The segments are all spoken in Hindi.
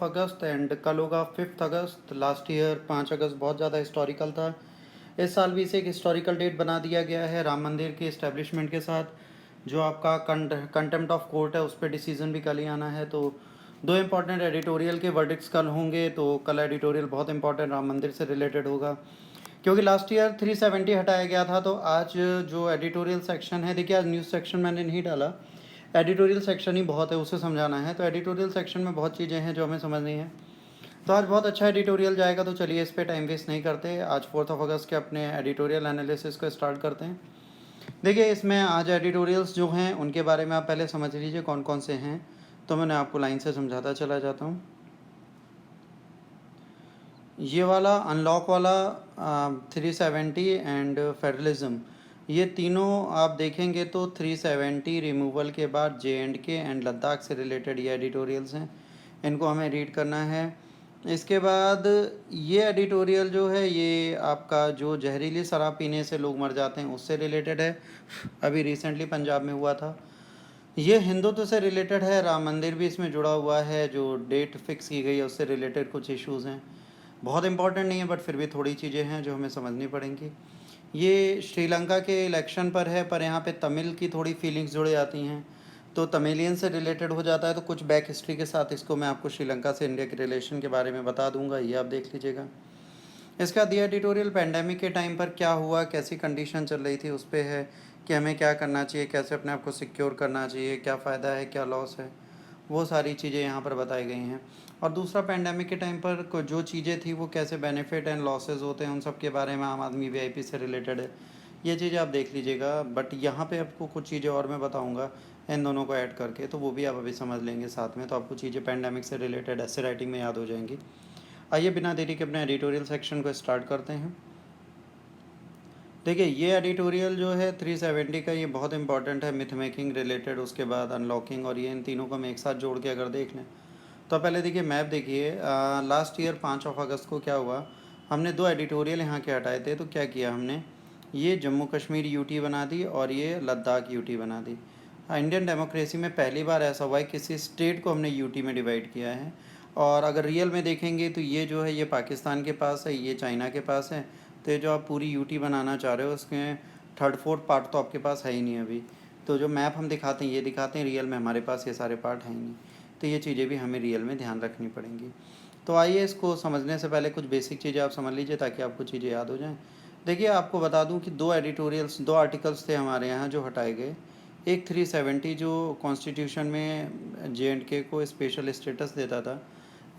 अगस्त एंड कल होगा 5 अगस्त। लास्ट ईयर 5 अगस्त बहुत ज़्यादा हिस्टोरिकल था। इस साल भी इसे एक हिस्टोरिकल डेट बना दिया गया है राम मंदिर के इस्टेब्लिशमेंट के साथ। जो आपका कंटेम्प्ट ऑफ कोर्ट है उस पर डिसीजन भी कल ही आना है। तो दो इम्पॉर्टेंट एडिटोरियल के वर्डिक्ट्स कल होंगे। तो कल एडिटोरियल बहुत इंपॉर्टेंट राम मंदिर से रिलेटेड होगा, क्योंकि लास्ट ईयर 370 हटाया गया था। तो आज जो एडिटोरियल सेक्शन है, देखिए आज न्यूज़ सेक्शन मैंने नहीं डाला, एडिटोरियल सेक्शन ही बहुत है, उसे समझाना है। तो एडिटोरियल सेक्शन में बहुत चीज़ें हैं जो हमें समझनी है। तो आज बहुत अच्छा एडिटोरियल जाएगा। तो चलिए इस पर टाइम वेस्ट नहीं करते, आज 4 अगस्त के अपने एडिटोरियल एनालिसिस को स्टार्ट करते हैं। देखिए इसमें आज एडिटोरियल्स जो हैं उनके बारे में आप पहले समझ लीजिए कौन कौन से हैं। तो मैंने आपको लाइन से समझाता चला जाता हूँ। ये वाला अनलॉक वाला 370 एंड फेडरलिज्म, ये तीनों आप देखेंगे तो 370 रिमूवल के बाद JNK एंड लद्दाख से रिलेटेड ये एडिटोरियल्स हैं, इनको हमें रीड करना है। इसके बाद ये एडिटोरियल जो है ये आपका जो जहरीली शराब पीने से लोग मर जाते हैं उससे रिलेटेड है, अभी रिसेंटली पंजाब में हुआ था। ये हिंदुत्व से रिलेटेड है, राम मंदिर भी इसमें जुड़ा हुआ है, जो डेट फिक्स की गई है उससे रिलेटेड कुछ इश्यूज़ हैं। बहुत इंपॉर्टेंट नहीं है बट फिर भी थोड़ी चीज़ें हैं जो हमें समझनी पड़ेंगी। ये श्रीलंका के इलेक्शन पर है, पर यहाँ पे तमिल की थोड़ी फीलिंग्स जुड़ जाती हैं, तो तमिलियन से रिलेटेड हो जाता है। तो कुछ बैक हिस्ट्री के साथ इसको मैं आपको श्रीलंका से इंडिया के रिलेशन के बारे में बता दूंगा, ये आप देख लीजिएगा। इसका दिया एडिटोरियल पेंडेमिक के टाइम पर क्या हुआ, कैसी कंडीशन चल रही थी उस पर है कि हमें क्या करना चाहिए, कैसे अपने आप को सिक्योर करना चाहिए, क्या फ़ायदा है क्या लॉस है, वो सारी चीज़ें यहाँ पर बताई गई हैं। और दूसरा पेंडेमिक के टाइम पर जो चीज़ें थी वो कैसे बेनिफिट एंड लॉसेज होते हैं उन सब के बारे में आम आदमी VIP से रिलेटेड है, ये चीज़ें आप देख लीजिएगा। बट यहाँ पे आपको कुछ चीज़ें और मैं बताऊँगा इन दोनों को ऐड करके, तो वो भी आप अभी समझ लेंगे साथ में, तो आपको चीज़ें पेंडेमिक से रिलेटेड ऐसे राइटिंग में याद हो जाएंगी। आइए बिना देरी के अपने एडिटोरियल सेक्शन को स्टार्ट करते हैं। देखिए ये एडिटोरियल जो है 370 का, ये बहुत इंपॉर्टेंट है, मिथ मेकिंग रिलेटेड, उसके बाद अनलॉकिंग, और ये इन तीनों को हम एक साथ जोड़ के अगर देख लें तो पहले देखिए मैप देखिए। लास्ट ईयर 5 अगस्त को क्या हुआ, हमने दो एडिटोरियल यहाँ के हटाए थे। तो क्या किया हमने, ये जम्मू कश्मीर UT बना दी और ये लद्दाख UT बना दी। इंडियन डेमोक्रेसी में पहली बार ऐसा हुआ है किसी स्टेट को हमने UT में डिवाइड किया है। और अगर रियल में देखेंगे तो ये जो है ये पाकिस्तान के पास है, ये चाइना के पास है। तो ये जो आप पूरी UT बनाना चाह रहे हो उसमें थर्ड फोर्थ पार्ट तो आपके पास है ही नहीं अभी। तो जो मैप हम दिखाते हैं ये दिखाते हैं, रियल में हमारे पास ये सारे पार्ट हैं ही नहीं। तो ये चीज़ें भी हमें रियल में ध्यान रखनी पड़ेंगी। तो आइए इसको समझने से पहले कुछ बेसिक चीज़ें आप समझ लीजिए ताकि आपको चीज़ें याद हो जाएं। देखिए आपको बता दूं कि दो आर्टिकल्स थे हमारे यहाँ जो हटाए गए। एक 370 जो कॉन्स्टिट्यूशन में JNK को स्पेशल स्टेटस देता था,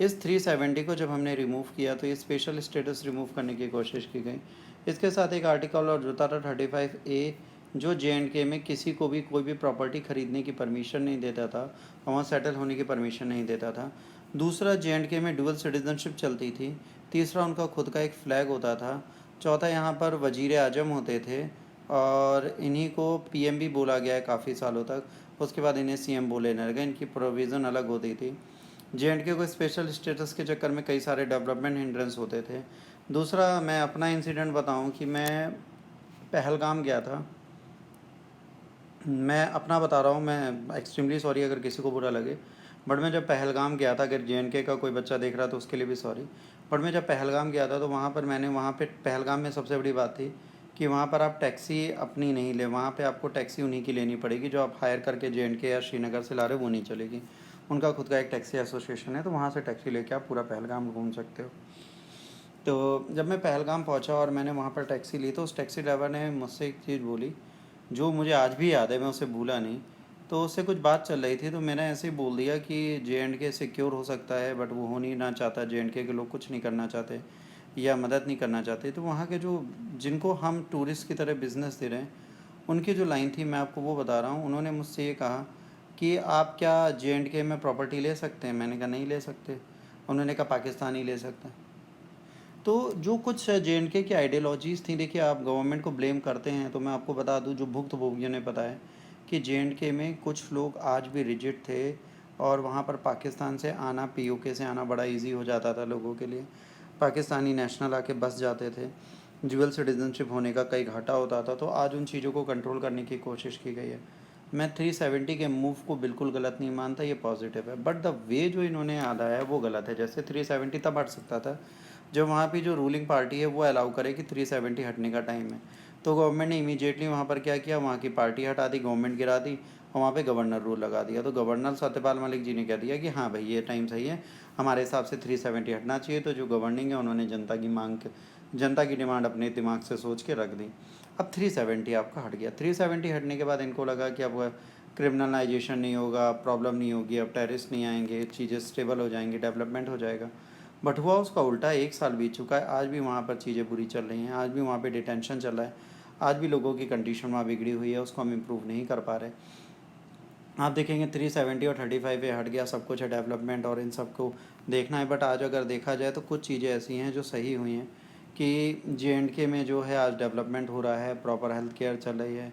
इस 370 को जब हमने रिमूव किया तो ये स्पेशल स्टेटस रिमूव करने की कोशिश की गई। इसके साथ एक आर्टिकल और जुड़ता था 35A, जो JNK में किसी को भी कोई भी प्रॉपर्टी ख़रीदने की परमिशन नहीं देता था, वहाँ सेटल होने की परमिशन नहीं देता था। दूसरा, JNK में डुअल सिटीज़नशिप चलती थी। तीसरा, उनका खुद का एक फ़्लैग होता था। चौथा, यहाँ पर वज़ीर आज़म होते थे और इन्हीं को PM भी बोला गया है काफ़ी सालों तक। उसके बाद इन्हें CM बोले लगे, इनकी प्रोविज़न अलग होती थी। JNK को स्पेशल स्टेटस के चक्कर में कई सारे डेवलपमेंट हिंड्रेंस होते थे। दूसरा, मैं अपना इंसिडेंट बताऊं कि मैं पहलगाम गया था। मैं अपना बता रहा हूँ, मैं एक्सट्रीमली सॉरी अगर किसी को बुरा लगे, बट मैं जब पहलगाम गया था, अगर JNK का कोई बच्चा देख रहा तो उसके लिए भी सॉरी, बट मैं जब पहलगाम गया था तो वहाँ पर मैंने वहाँ पे पहलगाम में सबसे बड़ी बात थी कि वहाँ पर आप टैक्सी अपनी नहीं ले, वहाँ पे आपको टैक्सी उन्हीं की लेनी पड़ेगी जो आप हायर करके JNK या श्रीनगर से ला रहे हो, वो नहीं चलेगी। उनका खुद का एक टैक्सी एसोसिएशन है, तो वहाँ से टैक्सी लेके आप पूरा पहलगाम घूम सकते हो। तो जब मैं पहलगाम पहुँचा और मैंने वहाँ पर टैक्सी ली तो उस टैक्सी ड्राइवर ने मुझसे एक चीज़ बोली जो मुझे आज भी याद है, मैं उसे भूला नहीं। तो उससे कुछ बात चल रही थी तो मैंने ऐसे ही बोल दिया कि JNK सिक्योर हो सकता है बट वो हो नहीं ना चाहता, JNK के लोग कुछ नहीं करना चाहते या मदद नहीं करना चाहते। तो वहाँ के जो जिनको हम टूरिस्ट की तरह बिज़नेस दे रहे हैं उनकी जो लाइन थी मैं आपको वो बता रहा हूँ। उन्होंने मुझसे ये कहा कि आप क्या JNK में प्रॉपर्टी ले सकते हैं। मैंने कहा नहीं ले सकते। उन्होंने कहा पाकिस्तान ही ले सकता है। तो जो कुछ JNK की आइडियोलॉजीज़ थी, देखिए आप गवर्नमेंट को ब्लेम करते हैं तो मैं आपको बता दूं जो भुक्तभोगियों ने पता है कि JNK में कुछ लोग आज भी रिजिड थे और वहाँ पर पाकिस्तान से आना, POK से आना बड़ा इजी हो जाता था लोगों के लिए। पाकिस्तानी नेशनल आके बस जाते थे, ड्यूअल सिटीज़नशिप होने का कई घाटा होता था। तो आज उन चीज़ों को कंट्रोल करने की कोशिश की गई है। मैं 370 के मूव को बिल्कुल गलत नहीं मानता, ये पॉजिटिव है, बट द वे जो इन्होंने लाया है वो गलत है। जैसे 370 तब हट सकता था जब वहाँ पे जो रूलिंग पार्टी है वो अलाउ करे कि 370 हटने का टाइम है। तो गवर्नमेंट ने इमीडिएटली वहाँ पर क्या किया, वहाँ की पार्टी हटा दी, गवर्नमेंट गिरा दी और वहाँ पे गवर्नर रूल लगा दिया। तो गवर्नर सत्यपाल मलिक जी ने कह दिया कि हाँ भाई ये टाइम सही है, हमारे हिसाब से 370 हटना चाहिए। तो जो गवर्निंग है उन्होंने जनता की डिमांड अपने दिमाग से सोच के रख दी। अब 370 आपका हट गया। 370 हटने के बाद इनको लगा कि अब क्रिमिनलाइजेशन नहीं होगा, प्रॉब्लम नहीं होगी, अब टेररिस्ट नहीं आएंगे, चीज़ें स्टेबल हो जाएंगी, डेवलपमेंट हो जाएगा। बट हुआ उसका उल्टा। 1 साल बीत चुका है, आज भी वहाँ पर चीज़ें बुरी चल रही हैं, आज भी वहाँ पे डिटेंशन चल रहा है, आज भी लोगों की कंडीशन वहाँ बिगड़ी हुई है, उसको हम इम्प्रूव नहीं कर पा रहे। आप देखेंगे 370 और 35 पे हट गया, सब कुछ है डेवलपमेंट और इन सब को देखना है। बट आज अगर देखा जाए तो कुछ चीज़ें ऐसी हैं जो सही हुई हैं कि JNK में जो है आज डेवलपमेंट हो रहा है, प्रॉपर हेल्थ केयर चल रही है,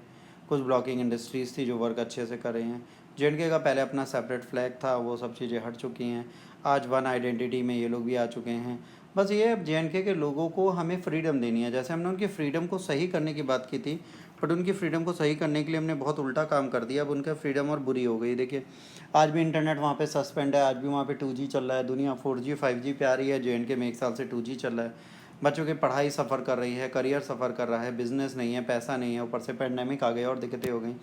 कुछ ब्लॉकिंग इंडस्ट्रीज़ थी जो वर्क अच्छे से कर रही हैं। JNK का पहले अपना सेपरेट फ्लैग था, वो सब चीज़ें हट चुकी हैं, आज वन आइडेंटिटी में ये लोग भी आ चुके हैं। बस ये अब JNK के लोगों को हमें फ्रीडम देनी है। जैसे हमने उनकी फ्रीडम को सही करने की बात की थी, बट उनकी फ्रीडम को सही करने के लिए हमने बहुत उल्टा काम कर दिया। अब उनका फ्रीडम और बुरी हो गई। देखिए आज भी इंटरनेट वहाँ पे सस्पेंड है, आज भी वहाँ पे 2G चल रहा है, दुनिया 4G 5G पे आ रही है, JNK में 1 साल से 2G चल रहा है। बच्चों की पढ़ाई सफ़र कर रही है, करियर सफ़र कर रहा है, बिज़नेस नहीं है, पैसा नहीं है, ऊपर से पेंडेमिक आ गया और दिक्कतें हो गई।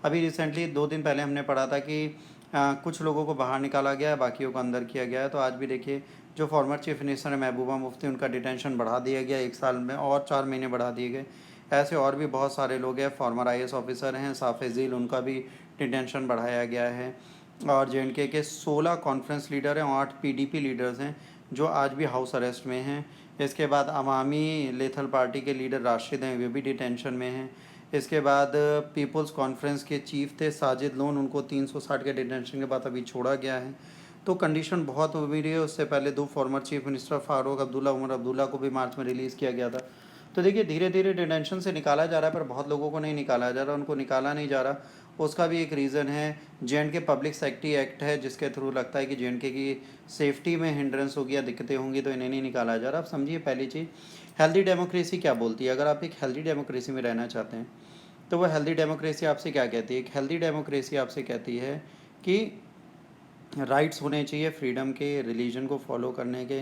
अभी रिसेंटली 2 दिन पहले हमने पढ़ा था कि कुछ लोगों को बाहर निकाला गया है, बाकियों को अंदर किया गया है। तो आज भी देखिए जो फॉर्मर चीफ मिनिस्टर है महबूबा मुफ्ती, उनका डिटेंशन बढ़ा दिया गया 1 साल में, और 4 महीने बढ़ा दिए गए। ऐसे और भी बहुत सारे लोग हैं, फॉर्मर IAS ऑफिसर हैं साफ़ झील, उनका भी डिटेंशन बढ़ाया गया है। और JNK के 16 कॉन्फ्रेंस लीडर हैं, 8 PDP लीडर्स हैं जो आज भी हाउस अरेस्ट में हैं। इसके बाद अवामी लेथल पार्टी के लीडर राशिद हैं, वे भी डिटेंशन में हैं। इसके बाद पीपल्स कॉन्फ्रेंस के चीफ थे साजिद लोन, उनको 360 के डिटेंशन के बाद अभी छोड़ा गया है। तो कंडीशन बहुत बुरी है। उससे पहले 2 former chief minister Farooq Abdullah, Omar Abdullah को भी मार्च में रिलीज़ किया गया था। तो देखिए धीरे धीरे डिटेंशन से निकाला जा रहा है, पर बहुत लोगों को नहीं निकाला जा रहा, उनको निकाला नहीं जा रहा। उसका भी एक रीज़न है JNK पब्लिक सेफ्टी एक्ट है, जिसके थ्रू लगता है कि JNK की सेफ्टी में हिंड्रेंस होगी या दिक्कतें होंगी, तो इन्हें नहीं निकाला जा रहा। अब समझिए पहली चीज़, हेल्दी डेमोक्रेसी क्या बोलती है। अगर आप एक हेल्दी डेमोक्रेसी में रहना चाहते हैं तो वह हेल्दी डेमोक्रेसी आपसे क्या कहती है। एक हेल्दी डेमोक्रेसी आपसे कहती है कि राइट्स होने चाहिए फ्रीडम के, रिलीजन को फॉलो करने के,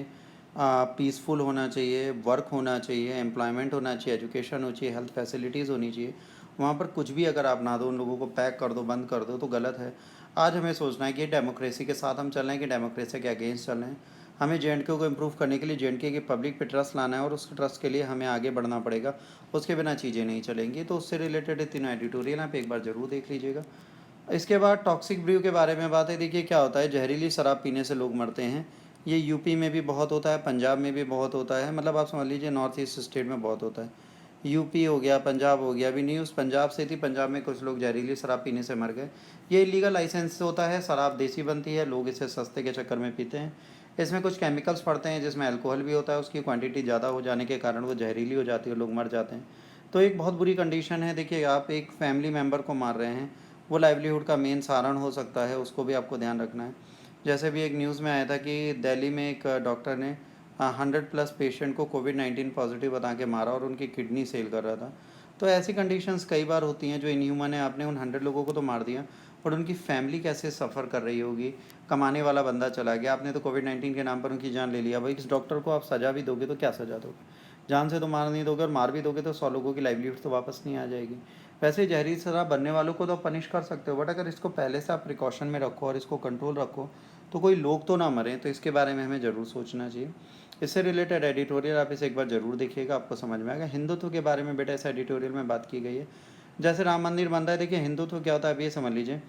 पीसफुल होना चाहिए, वर्क होना चाहिए, एम्प्लॉयमेंट होना चाहिए, एजुकेशन होनी चाहिए, हेल्थ फैसिलिटीज़ होनी चाहिए। वहाँ पर कुछ भी अगर आप ना दो, उन लोगों को पैक कर दो, बंद कर दो, तो गलत है। आज हमें सोचना है कि डेमोक्रेसी के साथ हम चल रहे हैं कि डेमोक्रेसी के अगेंस्ट चल रहे हैं। हमें JNK को इम्प्रूव करने के लिए JNK की पब्लिक पे ट्रस्ट लाना है और उस ट्रस्ट के लिए हमें आगे बढ़ना पड़ेगा। उसके बिना चीज़ें नहीं चलेंगी। तो उससे रिलेटेड तीनों एडिटोरियल आप एक बार ज़रूर देख लीजिएगा। इसके बाद टॉक्सिक ब्रू के बारे में बात है। देखिए क्या होता है, जहरीली शराब पीने से लोग मरते हैं। ये यूपी में भी बहुत होता है, पंजाब में भी बहुत होता है, मतलब आप समझ लीजिए नॉर्थ ईस्ट स्टेट में बहुत होता है। यूपी हो गया, पंजाब हो गया। अभी न्यूज़ पंजाब से थी, पंजाब में कुछ लोग जहरीली शराब पीने से मर गए। ये इलीगल लाइसेंस होता है, शराब देसी बनती है, लोग इसे सस्ते के चक्कर में पीते हैं। इसमें कुछ केमिकल्स पड़ते हैं जिसमें अल्कोहल भी होता है, उसकी क्वांटिटी ज़्यादा हो जाने के कारण वो जहरीली हो जाती है, लोग मर जाते हैं। तो एक बहुत बुरी कंडीशन है। देखिए आप एक फैमिली मेम्बर को मार रहे हैं, वो लाइवलीहुड का मेन साधन हो सकता है, उसको भी आपको ध्यान रखना है। जैसे भी एक न्यूज़ में आया था कि दिल्ली में एक डॉक्टर ने 100+ पेशेंट को कोविड-19 पॉजिटिव बता के मारा और उनकी किडनी सेल कर रहा था। तो ऐसी कंडीशंस कई बार होती हैं जो इनह्यूमन है। आपने उन 100 लोगों को तो मार दिया, बट उनकी फैमिली कैसे सफ़र कर रही होगी। कमाने वाला बंदा चला गया, आपने तो कोविड-19 के नाम पर उनकी जान ले लिया। भाई इस डॉक्टर को आप सज़ा भी दोगे तो क्या सज़ा दोगे? जान से तो मार नहीं दोगे, और मार भी दोगे तो 100 लोगों की लाइवलीहुड तो वापस नहीं आ जाएगी। वैसे जहरीली शराब बनने वालों को तो आप पनिश कर सकते हो, बट अगर इसको पहले से आप प्रिकॉशन में रखो और इसको कंट्रोल रखो तो कोई लोग तो ना मरें। तो इसके बारे में हमें ज़रूर सोचना चाहिए। इससे रिलेटेड एडिटोरियल आप इसे एक बार ज़रूर देखिएगा, आपको समझ में आएगा। हिंदुत्व के बारे में बेटा इस एडिटोरियल में बात की गई है। जैसे राम मंदिर बन रहा है, देखिए हिंदुत्व क्या होता है अब ये समझ लीजिए।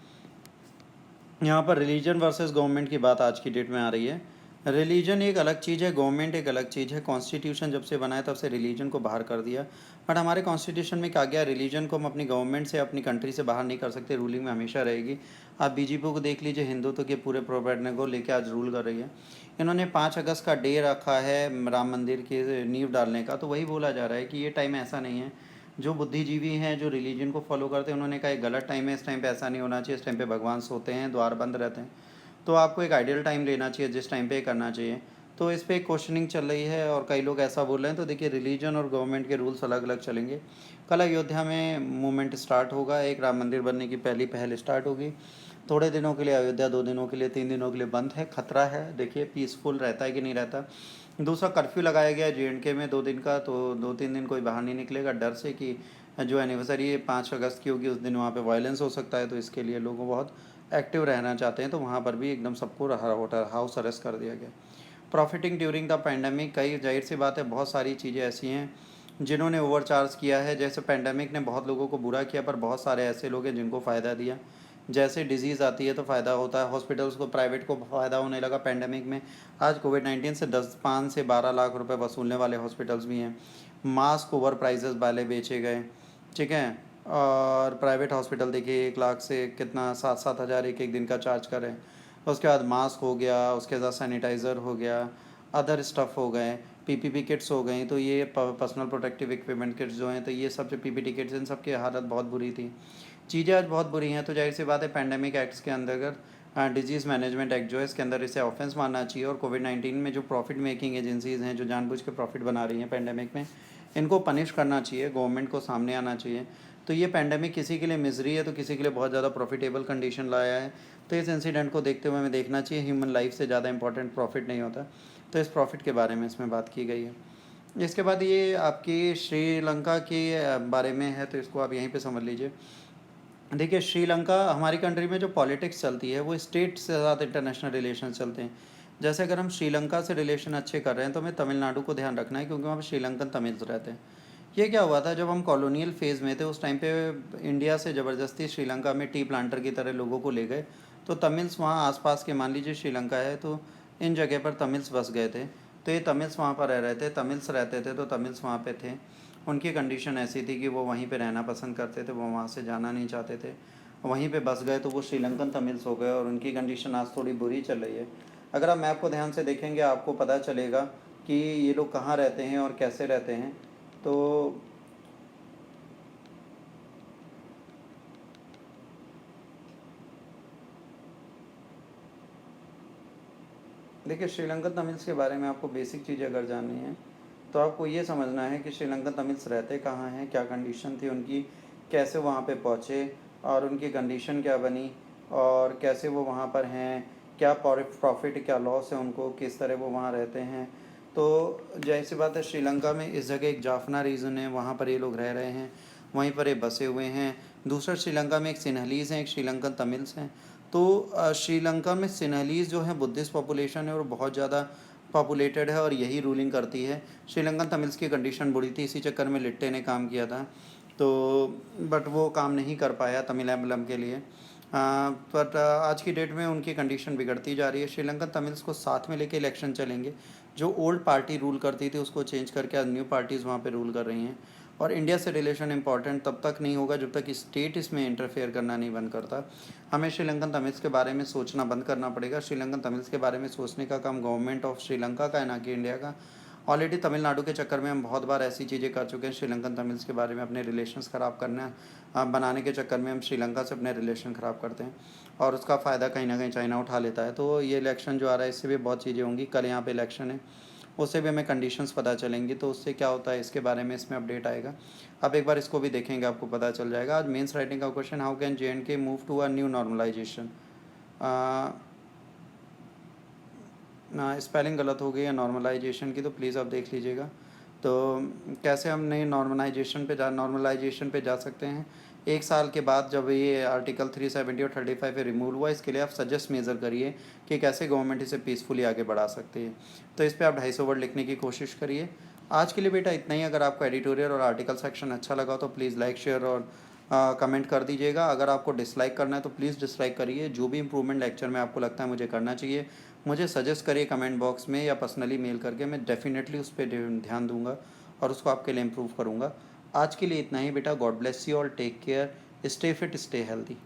यहाँ पर रिलीजन वर्सेस गवर्नमेंट की बात आज की डेट में आ रही है। रिलीजन एक अलग चीज़ है, गवर्नमेंट एक अलग चीज़ है। कॉन्स्टिट्यूशन जब से बनाया तब से रिलीजन को बाहर कर दिया, बट हमारे कॉन्स्टिट्यूशन में कहा गया रिलीजन को हम अपनी गवर्नमेंट से, अपनी कंट्री से बाहर नहीं कर सकते, रूलिंग में हमेशा रहेगी। आप BJP को देख लीजिए, हिंदुत्व के पूरे प्रोपेगेंडा को लेकर आज रूल कर रही है। इन्होंने 5 अगस्त का डे रखा है राम मंदिर की नींव डालने का, तो वही बोला जा रहा है कि ये टाइम ऐसा नहीं है। जो बुद्धिजीवी हैं, जो रिलीजन को फॉलो करते हैं, उन्होंने कहा एक गलत टाइम है, इस टाइम पे ऐसा नहीं होना चाहिए, इस टाइम पे भगवान सोते हैं, द्वार बंद रहते हैं। तो आपको एक आइडियल टाइम लेना चाहिए जिस टाइम पे करना चाहिए। तो इस पे क्वेश्चनिंग चल रही है और कई लोग ऐसा बोल रहे हैं। तो देखिए रिलीजन और गवर्नमेंट के रूल्स अलग अलग चलेंगे। कल अयोध्या में मूवमेंट स्टार्ट होगा, एक राम मंदिर बनने की पहली पहल स्टार्ट होगी। थोड़े दिनों के लिए अयोध्या, 2 दिनों के लिए, 3 दिनों के लिए बंद है, खतरा है। देखिए पीसफुल रहता है कि नहीं रहता। दूसरा कर्फ्यू लगाया गया है JNK में 2 दिन का, तो 2-3 दिन कोई बाहर नहीं निकलेगा, डर से कि जो एनिवर्सरी 5 अगस्त की होगी उस दिन वहाँ पे वायलेंस हो सकता है। तो इसके लिए लोग बहुत एक्टिव रहना चाहते हैं, तो वहाँ पर भी एकदम सबको हाउस अरेस्ट कर दिया गया। प्रॉफिटिंग ड्यूरिंग द पैंडमिक, कई जाहिर सी बात है बहुत सारी चीज़ें ऐसी हैं जिन्होंने ओवरचार्ज किया है। जैसे पैंडमिक ने बहुत लोगों को बुरा किया, पर बहुत सारे ऐसे लोग हैं जिनको फ़ायदा दिया। जैसे डिजीज़ आती है तो फ़ायदा होता है, हॉस्पिटल्स को, प्राइवेट को फ़ायदा होने लगा पैंडमिक में। आज कोविड-19 से 5 से 12 लाख रुपए वसूलने वाले हॉस्पिटल्स भी हैं। मास्क ओवर प्राइजेस वाले बेचे गए, ठीक है। और प्राइवेट हॉस्पिटल देखिए 1 लाख से कितना 7-7 हज़ार एक एक दिन का चार्ज कर रहे हैं। उसके बाद मास्क हो गया, उसके बाद सैनिटाइज़र हो गया, अदर स्टफ़ हो गए, PPP किट्स हो गई। तो ये पर्सनल प्रोटेक्टिव इक्विपमेंट किट्स जो हैं, तो ये सब जो PPT किट्स, इन सब की हालत बहुत बुरी थी। चीज़ें आज बहुत बुरी हैं। तो जाहिर सी बात है पैंडेमिक एक्ट्स के अंतर्गत डिजीज़ मैनेजमेंट एक्ट जो है इसके अंदर इसे ऑफेंस मानना चाहिए। और कोविड-19 में जो प्रॉफिट मेकिंग एजेंसीज़ हैं जो जानबूझ के प्रॉफिट बना रही हैं पैंडेमिक में, इनको पनिश करना चाहिए, गवर्नमेंट को सामने आना चाहिए। तो ये पैंडेमिक किसी के लिए मिजरी है तो किसी के लिए बहुत ज़्यादा प्रॉफिटेबल कंडीशन लाया है। तो इस इंसिडेंट को देखते हुए हमें देखना चाहिए ह्यूमन लाइफ से ज़्यादा इंपॉर्टेंट प्रॉफिट नहीं होता। तो इस प्रॉफिट के बारे में इसमें बात की गई है। इसके बाद ये आपकी श्रीलंका के बारे में है, तो इसको आप यहीं पे समझ लीजिए। देखिए श्रीलंका, हमारी कंट्री में जो पॉलिटिक्स चलती है वो स्टेट से ज़्यादा इंटरनेशनल रिलेशन चलते हैं। जैसे अगर हम श्रीलंका से रिलेशन अच्छे कर रहे हैं तो हमें तमिलनाडु को ध्यान रखना है, क्योंकि वहाँ पर श्रीलंकन तमिल्स रहते हैं। ये क्या हुआ था, जब हम कॉलोनियल फेज़ में थे उस टाइम पे इंडिया से ज़बरदस्ती श्रीलंका में टी प्लांटर की तरह लोगों को ले गए। तो तमिल्स वहाँ आसपास के, मान लीजिए श्रीलंका है तो इन जगह पर तमिल्स बस गए थे। तो ये तमिल्स वहाँ पर रह रहे थे, तमिल्स रहते थे, तो तमिल्स वहाँ पे थे। उनकी कंडीशन ऐसी थी कि वो वहीं पे रहना पसंद करते थे, वो वहाँ से जाना नहीं चाहते थे, वहीं पे बस गए, तो वो श्रीलंकन तमिल्स हो गए और उनकी कंडीशन आज थोड़ी बुरी चल रही है। अगर आप मैप को ध्यान से देखेंगे आपको पता चलेगा कि ये लोग कहाँ रहते हैं और कैसे रहते हैं। तो देखिए श्रीलंकन तमिल्स के बारे में आपको बेसिक चीज़ें अगर जाननी है तो आपको ये समझना है कि श्रीलंकन तमिल्स रहते कहाँ हैं, क्या कंडीशन थी उनकी, कैसे वहाँ पे पहुँचे और उनकी कंडीशन क्या बनी, और कैसे वो वहाँ पर हैं, क्या प्रॉफिट क्या लॉस है उनको, किस तरह वो वहाँ रहते हैं। तो जाहिर सी बात है श्रीलंका में इस जगह एक जाफना रीजन है, वहाँ पर ये लोग रह रहे हैं, वहीं पर ये बसे हुए हैं। दूसरा श्रीलंका में एक सिन्हलीज़ हैं, एक श्रीलंकन तमिल्स हैं। तो श्रीलंका में सिन्हलीज़ जो है बुद्धिस्ट पॉपुलेशन है और बहुत ज़्यादा पॉपुलेटेड है और यही रूलिंग करती है। श्रीलंकन तमिल्स की कंडीशन बुरी थी, इसी चक्कर में लिट्टे ने काम किया था। तो बट वो काम नहीं कर पाया तमिलम के लिए। बट आज की डेट में उनकी कंडीशन बिगड़ती जा रही है। श्रीलंकन तमिल्स को साथ में लेके इलेक्शन चलेंगे। जो ओल्ड पार्टी रूल करती थी उसको चेंज करके आज न्यू पार्टीज़ वहाँ पे रूल कर रही हैं। और इंडिया से रिलेशन इंपॉर्टेंट तब तक नहीं होगा जब तक स्टेट इसमें इंटरफेयर करना नहीं बंद करता। हमें श्रीलंकन तमिल्स के बारे में सोचना बंद करना पड़ेगा। श्रीलंकन तमिल्स के बारे में सोचने का काम गवर्नमेंट ऑफ श्रीलंका का है, ना कि इंडिया का। ऑलरेडी तमिलनाडु के चक्कर में हम बहुत बार ऐसी चीज़ें कर चुके हैं, श्रीलंकन तमिल्स के बारे में अपने रिलेशंस ख़राब करना बनाने के चक्कर में हम श्रीलंका से अपने रिलेशन ख़राब करते हैं और उसका फ़ायदा कहीं ना कहीं चाइना उठा लेता है। तो ये इलेक्शन जो आ रहा है इससे भी बहुत चीज़ें होंगी। कल यहाँ पे इलेक्शन है, उससे भी हमें कंडीशंस पता चलेंगी, तो उससे क्या होता है इसके बारे में इसमें अपडेट आएगा। आप एक बार इसको भी देखेंगे आपको पता चल जाएगा। आज मेंस राइटिंग का question, how can JNK move to a new normalization. Spelling गलत हो गई है नॉर्मलाइजेशन की, तो प्लीज़ आप देख लीजिएगा। तो कैसे हम नई नॉर्मलाइजेशन पे जा सकते हैं। 1 साल के बाद जब ये आर्टिकल 370 और 35 पे रिमूव हुआ, इसके लिए आप सजेस्ट मेज़र करिए कि कैसे गवर्नमेंट इसे पीसफुली आगे बढ़ा सकती है। तो इस पे आप 250 वर्ड लिखने की कोशिश करिए। आज के लिए बेटा इतना ही। अगर आपको एडिटोरियल और आर्टिकल सेक्शन अच्छा लगा तो प्लीज़ लाइक, शेयर और कमेंट कर दीजिएगा। अगर आपको डिसलाइक करना है तो प्लीज़ डिसलाइक करिए। जो भी इम्प्रूवमेंट लेक्चर में आपको लगता है मुझे करना चाहिए, मुझे सजेस्ट करिए कमेंट बॉक्स में या पर्सनली मेल करके। मैं डेफिनेटली उस पर ध्यान दूंगा और उसको आपके लिए इम्प्रूव करूँगा। आज के लिए इतना ही बेटा। God bless you all, take care, stay fit, stay healthy.